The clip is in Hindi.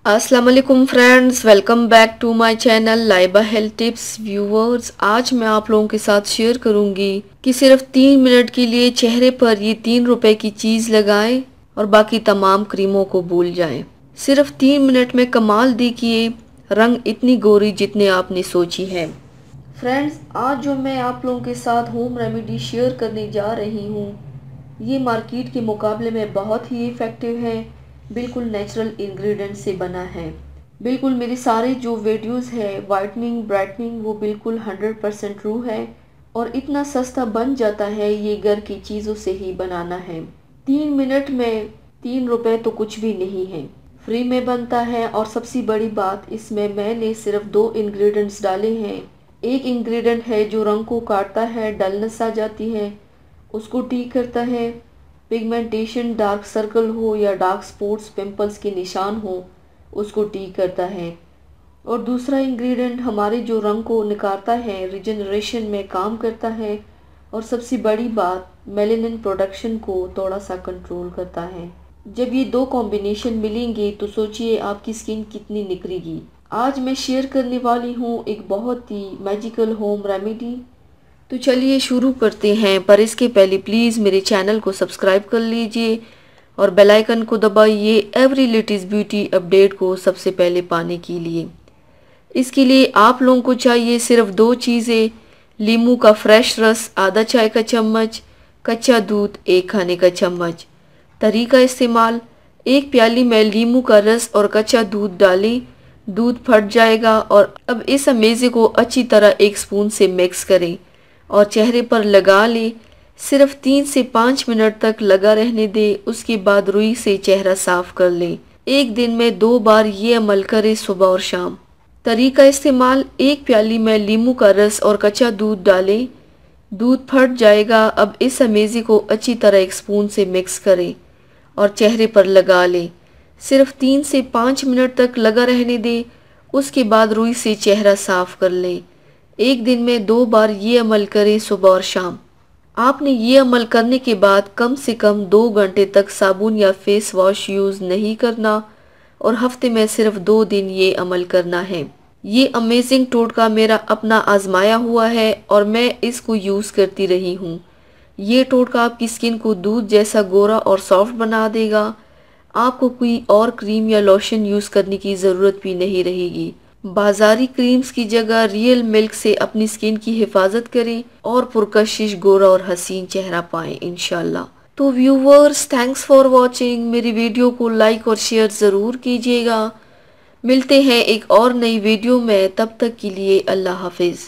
अस्सलाम वालेकुम friends, welcome back to my channel Laiba health tips. Viewers, आज मैं आप लोगों के साथ शेयर करूंगी कि सिर्फ 3 मिनट के लिए चेहरे पर ये 3 रुपए की चीज़ लगाएं और बाकी तमाम क्रीमों को भूल जाएं। सिर्फ 3 मिनट में कमाल देखिए, रंग इतनी गोरी जितने आपने सोची है। फ्रेंड्स, आज जो मैं आप लोगों के साथ होम रेमेडी शेयर करने जा रही हूँ, ये मार्केट के मुकाबले में बहुत ही इफ़ेक्टिव है। बिल्कुल नेचुरल इंग्रेडिएंट से बना है। बिल्कुल मेरे सारे जो वीडियोस है वाइटनिंग ब्राइटनिंग वो बिल्कुल 100% ट्रू है और इतना सस्ता बन जाता है। ये घर की चीज़ों से ही बनाना है। 3 मिनट में 3 रुपए तो कुछ भी नहीं है, फ्री में बनता है। और सबसे बड़ी बात, इसमें मैंने सिर्फ 2 इंग्रेडिएंट्स डाले हैं। एक इंग्रेडिएंट है जो रंग को काटता है, डलनेस आ जाती है उसको ठीक करता है, पिगमेंटेशन डार्क सर्कल हो या डार्क स्पॉट्स पिंपल्स के निशान हो उसको ठीक करता है। और दूसरा इंग्रेडिएंट हमारे जो रंग को निखारता है, रिजनरेशन में काम करता है। और सबसे बड़ी बात, मेलानिन प्रोडक्शन को थोड़ा सा कंट्रोल करता है। जब ये 2 कॉम्बिनेशन मिलेंगे तो सोचिए आपकी स्किन कितनी निखरेगी। आज मैं शेयर करने वाली हूँ एक बहुत ही मैजिकल होम रेमेडी। तो चलिए शुरू करते हैं, पर इसके पहले प्लीज़ मेरे चैनल को सब्सक्राइब कर लीजिए और बेल आइकन को दबाइए एवरी लेटेस्ट ब्यूटी अपडेट को सबसे पहले पाने के लिए। इसके लिए आप लोगों को चाहिए सिर्फ 2 चीज़ें, नींबू का फ्रेश रस आधा चाय का चम्मच, कच्चा दूध 1 खाने का चम्मच। तरीका इस्तेमाल, 1 प्याली में नींबू का रस और कच्चा दूध डालें, दूध फट जाएगा और अब इस अमेज़े को अच्छी तरह 1 स्पून से मिक्स करें और चेहरे पर लगा ले। सिर्फ 3 से 5 मिनट तक लगा रहने दे। उसके बाद रुई से चेहरा साफ कर ले। एक दिन में 2 बार ये अमल करें, सुबह और शाम। तरीका इस्तेमाल, 1 प्याली में नींबू का रस और कच्चा दूध डालें, दूध फट जाएगा। अब इस अमेज़े को अच्छी तरह 1 स्पून से मिक्स करें और चेहरे पर लगा ले। सिर्फ 3 से 5 मिनट तक लगा रहने दे। उसके बाद रुई से चेहरा साफ कर लें। एक दिन में 2 बार ये अमल करें, सुबह और शाम। आपने ये अमल करने के बाद कम से कम 2 घंटे तक साबुन या फेस वॉश यूज़ नहीं करना और हफ्ते में सिर्फ 2 दिन ये अमल करना है। ये अमेजिंग टोटका मेरा अपना आजमाया हुआ है और मैं इसको यूज़ करती रही हूँ। ये टोटका आपकी स्किन को दूध जैसा गोरा और सॉफ्ट बना देगा। आपको कोई और क्रीम या लोशन यूज़ करने की ज़रूरत भी नहीं रहेगी। बाजारी क्रीम्स की जगह रियल मिल्क से अपनी स्किन की हिफाजत करें और पुरकशिश गोरा और हसीन चेहरा पाएं इंशाल्लाह। तो व्यूवर्स, थैंक्स फॉर वॉचिंग। मेरी वीडियो को लाइक और शेयर ज़रूर कीजिएगा। मिलते हैं एक और नई वीडियो में, तब तक के लिए अल्लाह हाफिज़।